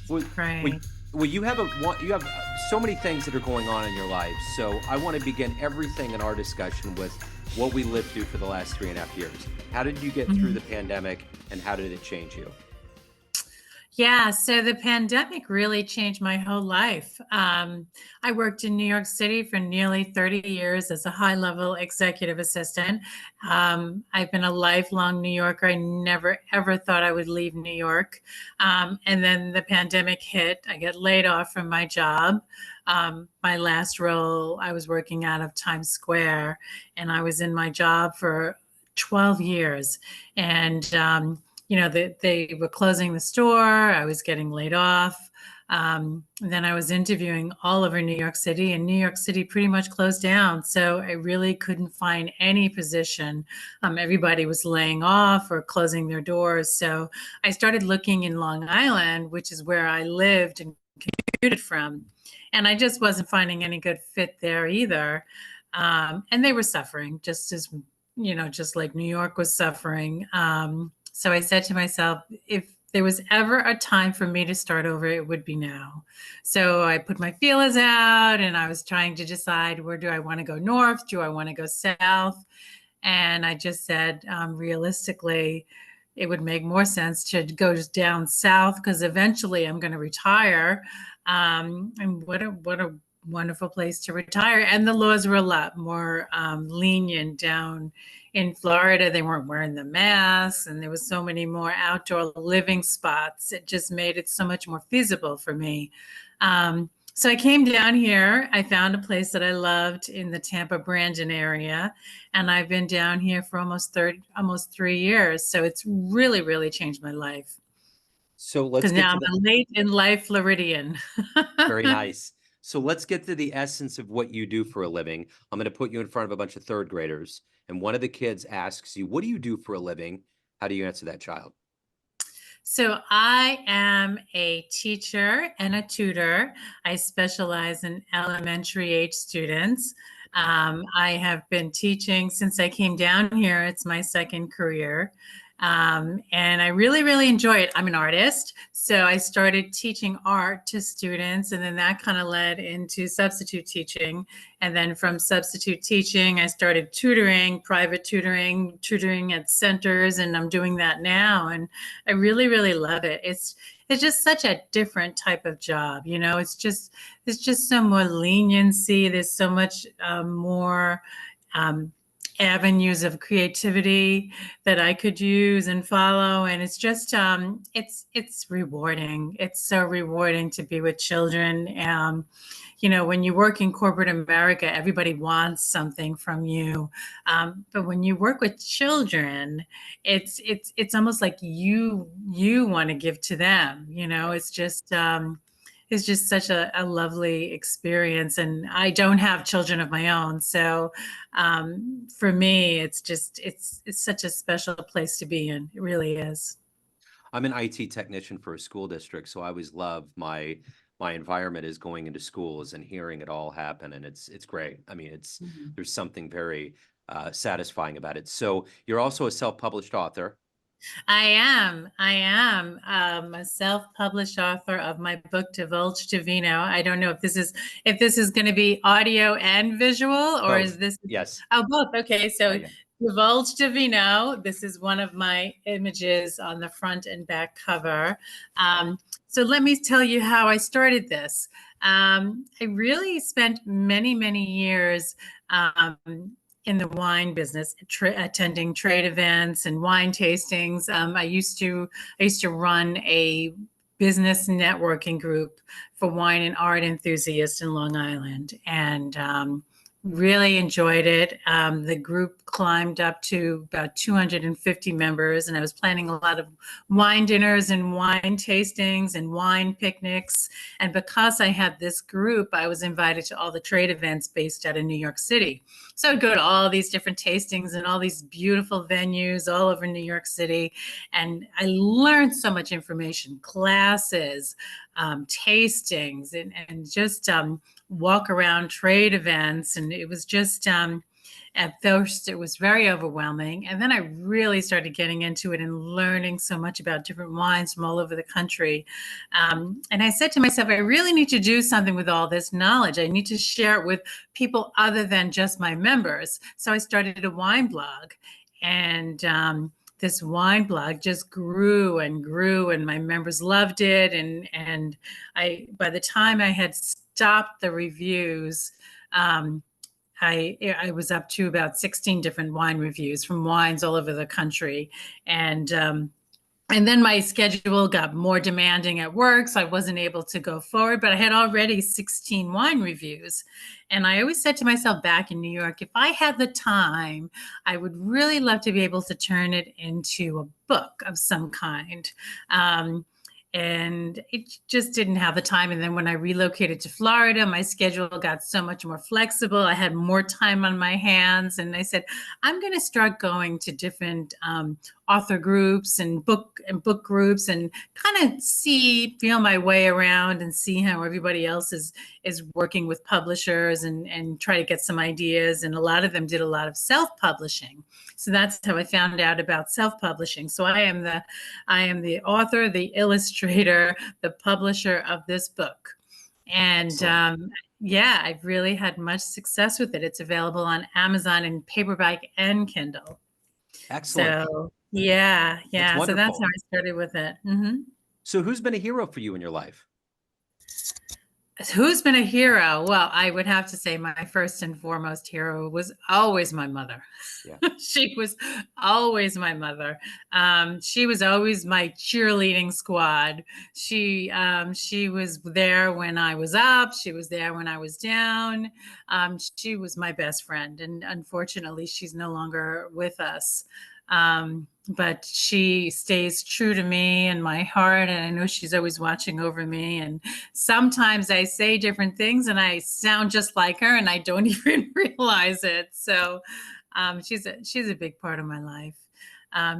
Well, well, Right. you have so many things that are going on in your life. So I want to begin everything in our discussion with what we lived through for the last 3.5 years. How did you get through Mhm. the pandemic, and how did it change you? Yeah, so the pandemic really changed my whole life. I worked in New York City for nearly 30 years as a high level executive assistant. I've been a lifelong New Yorker. I never, ever thought I would leave New York. And then the pandemic hit. I got laid off from my job. My last role, I was working out of Times Square, and I was in my job for 12 years. And they were closing the store. I was getting laid off. Then I was interviewing all over New York City, and New York City pretty much closed down. So I really couldn't find any position. Everybody was laying off or closing their doors. So I started looking in Long Island, which is where I lived and commuted from. And I just wasn't finding any good fit there either. And they were suffering just as, just like New York was suffering. So I said to myself, if there was ever a time for me to start over, it would be now. So I put my feelers out and I was trying to decide, where do I want to go north? Do I want to go south? And I just said, realistically, it would make more sense to go down south because eventually I'm going to retire. And what a wonderful place to retire. And the laws were a lot more lenient down in Florida. They weren't wearing the masks, and there was so many more outdoor living spots. It just made it so much more feasible for me. So I came down here. I found a place that I loved in the Tampa Brandon area, and I've been down here for almost 3 years. So it's really, really changed my life So let's because get now to I'm the a late in life Floridian. very nice. So let's get to the essence of what you do for a living. I'm going to put you in front of a bunch of third graders, and one of the kids asks you, "What do you do for a living?" How do you answer that child? So I am a teacher and a tutor. I specialize in elementary age students. I have been teaching since I came down here. It's my second career. And I really, really enjoy it. I'm an artist. So I started teaching art to students, and then that kind of led into substitute teaching. And then from substitute teaching, I started tutoring, private tutoring, tutoring at centers, and I'm doing that now. And I really, really love it. It's just such a different type of job. It's just so more leniency. There's so much more um, avenues of creativity that I could use and follow, and it's rewarding. It's so rewarding to be with children. When you work in corporate America, everybody wants something from you, but when you work with children, it's almost like you want to give to them. It's just such a lovely experience. And I don't have children of my own, so for me, it's such a special place to be in. It really is. I'm an IT technician for a school district, so I always love my environment is going into schools and hearing it all happen, and it's great. I mean, it's Mhm. there's something very satisfying about it. So you're also a self-published author. I am a self-published author of my book Divulge Divino. I don't know if this is going to be audio and visual, or is Both. this Yes. oh both? Okay, Yeah, so yeah. Divulge Divino. This is one of my images on the front and back cover. So let me tell you how I started this. I really spent many, many years um, in the wine business, attending trade events and wine tastings. I used to run a business networking group for wine and art enthusiasts in Long Island, and really enjoyed it. The group climbed up to about 250 members, and I was planning a lot of wine dinners and wine tastings and wine picnics. And because I had this group, I was invited to all the trade events based out of New York City. So I'd go to all these different tastings and all these beautiful venues all over New York City. And I learned so much information, classes, tastings, and just walk around trade events. And it was just At first, it was very overwhelming. And then I really started getting into it and learning so much about different wines from all over the country. And I said to myself, I really need to do something with all this knowledge. I need to share it with people other than just my members. So I started a wine blog. And this wine blog just grew and grew, and my members loved it. And by the time I had stopped the reviews, I was up to about 16 different wine reviews from wines all over the country, and then my schedule got more demanding at work, so I wasn't able to go forward. But I had already 16 wine reviews, and I always said to myself back in New York, if I had the time, I would really love to be able to turn it into a book of some kind. And it just didn't have the time. And then when I relocated to Florida, my schedule got so much more flexible. I had more time on my hands, and I said, I'm going to start going to different author groups and book groups, and kind of feel my way around and see how everybody else is working with publishers, and try to get some ideas. And a lot of them did a lot of self-publishing. So that's how I found out about self-publishing. So I am the author, the illustrator, the publisher of this book. And yeah, I've really had much success with it. It's available on Amazon in paperback and Kindle. Excellent. So yeah, That's yeah. So that's how wonderful. I started with it. Mm-hmm. So who's been a hero for you in your life? Who's been a hero? Well, I would have to say my first and foremost hero was always my mother. Yeah. She was always my mother. She was always my cheerleading squad. She was there when I was up. She was there when I was down. She was my best friend, and unfortunately, she's no longer with us. But she stays true to me and my heart, and I know she's always watching over me. And sometimes I say different things and I sound just like her, and I don't even realize it. So she's a big part of my life.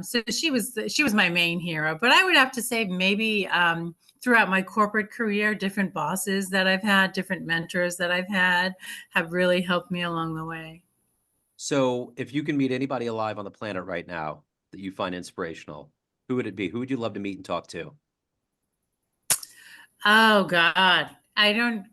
So she was my main hero. But I would have to say maybe throughout my corporate career, different bosses that I've had, different mentors that I've had, have really helped me along the way. So if you can meet anybody alive on the planet right now that you find inspirational, who would it be? Who would you love to meet and talk to? Oh God. I don't,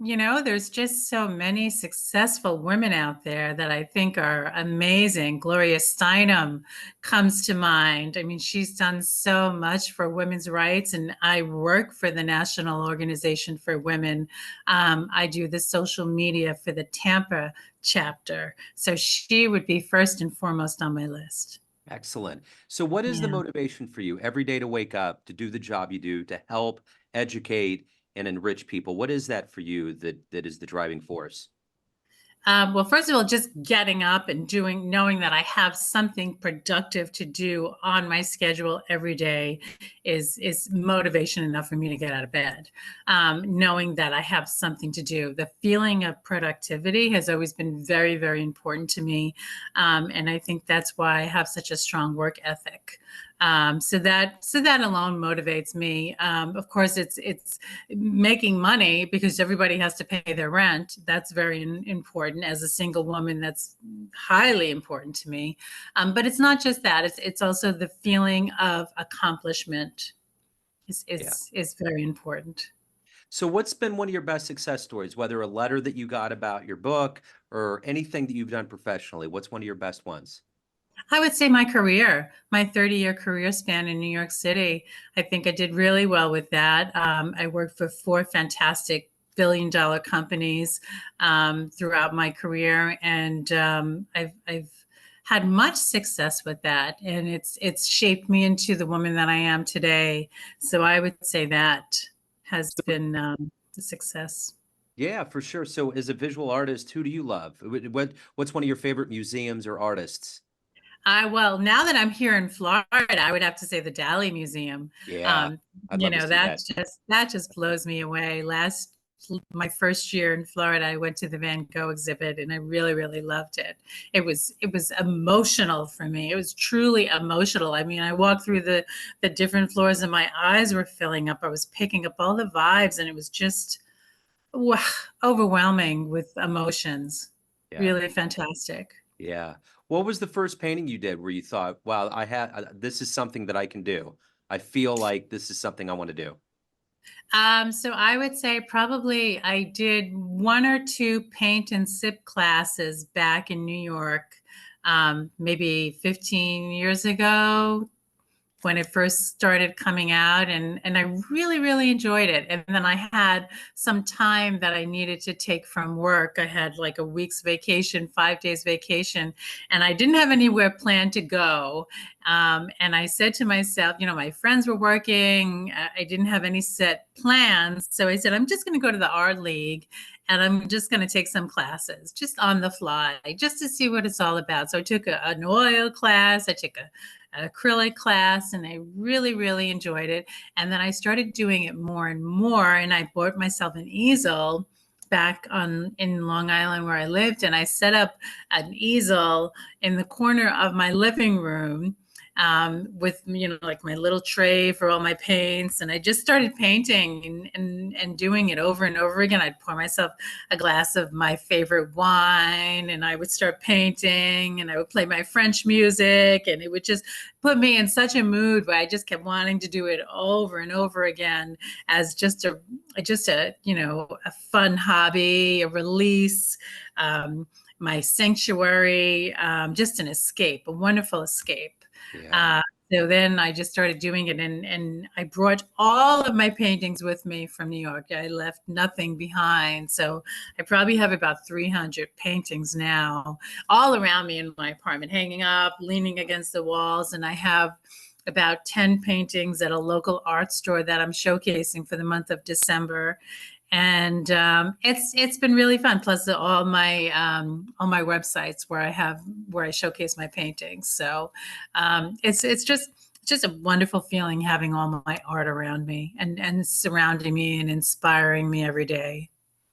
there's just so many successful women out there that I think are amazing. Gloria Steinem comes to mind. I mean, she's done so much for women's rights, and I work for the National Organization for Women. I do the social media for the Tampa chapter. So she would be first and foremost on my list. Excellent. So what is the Yeah. motivation for you every day to wake up, to do the job you do, to help educate and enrich people? What is that for you that is the driving force? Well, first of all, just getting up and knowing that I have something productive to do on my schedule every day is motivation enough for me to get out of bed. Knowing that I have something to do, the feeling of productivity has always been very, very important to me, and I think that's why I have such a strong work ethic. So that alone motivates me. Of course, it's making money because everybody has to pay their rent. That's very important. As a single woman, that's highly important to me. But it's not just that. It's also the feeling of accomplishment is Yeah. is is very important. So what's been one of your best success stories, whether a letter that you got about your book or anything that you've done professionally? What's one of your best ones? I would say my career, my 30-year career span in New York City. I think I did really well with that. I worked for four fantastic billion-dollar companies throughout my career, and I've had much success with that, and it's shaped me into the woman that I am today. So I would say that has So, been the success. yeah, for sure. So as a visual artist, who do you love? What's one of your favorite museums or artists? Well, now that I'm here in Florida, I would have to say the Dali Museum. Yeah, Um, I'd love to see that that. just blows me away. My first year in Florida, I went to the Van Gogh exhibit, and I really, really loved it. It was emotional for me. It was truly emotional. I mean, I walked through the different floors, and my eyes were filling up. I was picking up all the vibes, and it was just wow, overwhelming with emotions. Yeah. Really fantastic. Yeah. What was the first painting you did where you thought, wow, this is something that I can do. I feel like this is something I want to do. So I would say probably I did one or two paint and sip classes back in New York, maybe 15 years ago, when it first started coming out, and I really enjoyed it. And then I had some time that I needed to take from work. I had like a week's vacation, 5 days vacation, and I didn't have anywhere planned to go. And I said to myself, you know, my friends were working. I didn't have any set plans. So I said, I'm just going to go to the art league and I'm just going to take some classes just on the fly, just to see what it's all about. So I took an oil class. I took an acrylic class, and I really enjoyed it. And then I started doing it more and more, and I bought myself an easel back on in Long Island where I lived, and I set up an easel in the corner of my living room, with, you know, like my little tray for all my paints. And I just started painting and doing it over and over again. I'd pour myself a glass of my favorite wine, and I would start painting, and I would play my French music, and it would just put me in such a mood where I just kept wanting to do it over and over again, as just a you know, a fun hobby, a release, my sanctuary, just an escape, a wonderful escape. Yeah. Uh, so then I just started doing it, and I brought all of my paintings with me from New York. I left nothing behind. So I probably have about 300 paintings now, all around me in my apartment, hanging up, leaning against the walls. And I have about 10 paintings at a local art store that I'm showcasing for the month of December. And it's been really fun. Plus all my websites where I showcase my paintings. So it's just a wonderful feeling having all my art around me and surrounding me and inspiring me every day.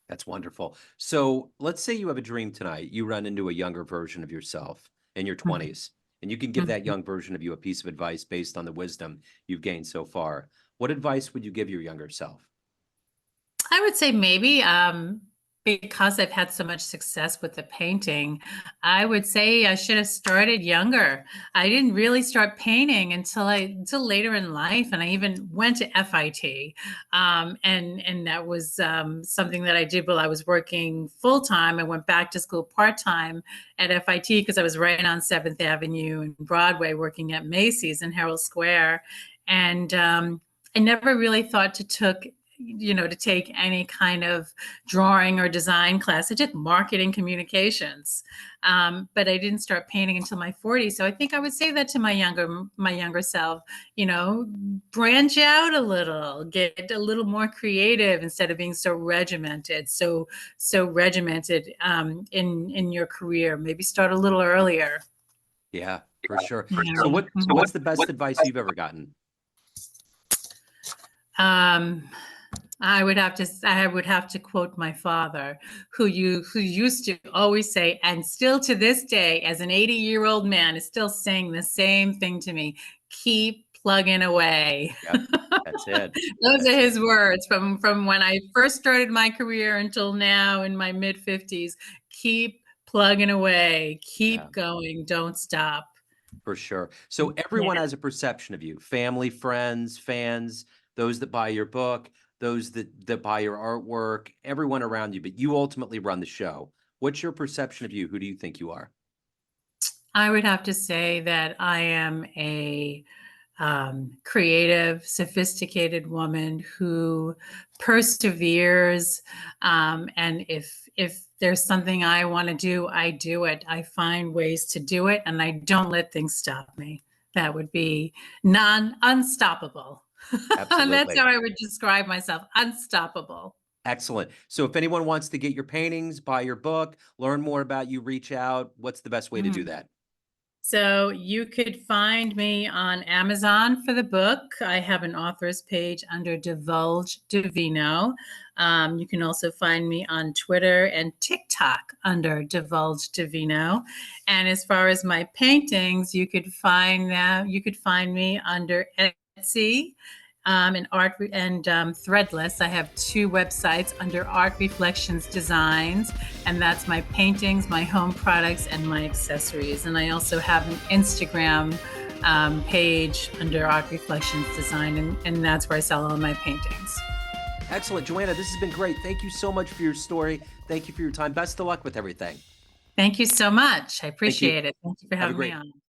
That's wonderful. So let's say you have a dream tonight. You run into a younger version of yourself in your Mhm. 20s, and you can give that Mhm. young version of you a piece of advice based on the wisdom you've gained so far. What advice would you give your younger self? I would say maybe, because I've had so much success with the painting, I would say I should have started younger. I didn't really start painting until later in life, and I even went to FIT, and that was something that I did while I was working full time. I went back to school part time at FIT because I was right on Seventh Avenue and Broadway, working at Macy's in Herald Square, and I never really thought to take any kind of drawing or design class. I did marketing communications, but I didn't start painting until my 40s. So I think I would say that to my younger self. You know, branch out a little, get a little more creative instead of being so regimented in your career. Maybe start a little earlier. Yeah, for sure. So Yeah. what's the best advice you've ever gotten? Um, I would have to quote my father, who used to always say, and still to this day, as an 80-year-old man, is still saying the same thing to me: keep plugging away. Yep, that's it. Those are That's it. his words from when I first started my career until now in my mid 50s. Keep plugging away, Yeah. keep going, don't stop. For sure. So everyone Yeah. has a perception of you, family, friends, fans, those that buy your book, those that buy your artwork, everyone around you, but you ultimately run the show. What's your perception of you? Who do you think you are? I would have to say that I am a creative, sophisticated woman who perseveres. And if there's something I want to do, I do it. I find ways to do it, and I don't let things stop me. That would be unstoppable. And that's Absolutely. how I would describe myself: unstoppable. Excellent. So if anyone wants to get your paintings, buy your book, learn more about you, reach out, what's the best way to do Mhm. that? So you could find me on Amazon for the book. I have an author's page under Divulge Divino. You can also find me on Twitter and TikTok under Divulge Divino. And as far as my paintings, you could find me under Etsy. and Threadless. I have 2 websites under Art Reflections Designs, and that's my paintings, my home products, and my accessories. And I also have an Instagram page under Art Reflections Design, and that's where I sell all my paintings. Excellent. Joanna, this has been great. Thank you so much for your story. Thank you for your time. Best of luck with everything. Thank you so much. I appreciate it. Thank you for Have a having me great- on.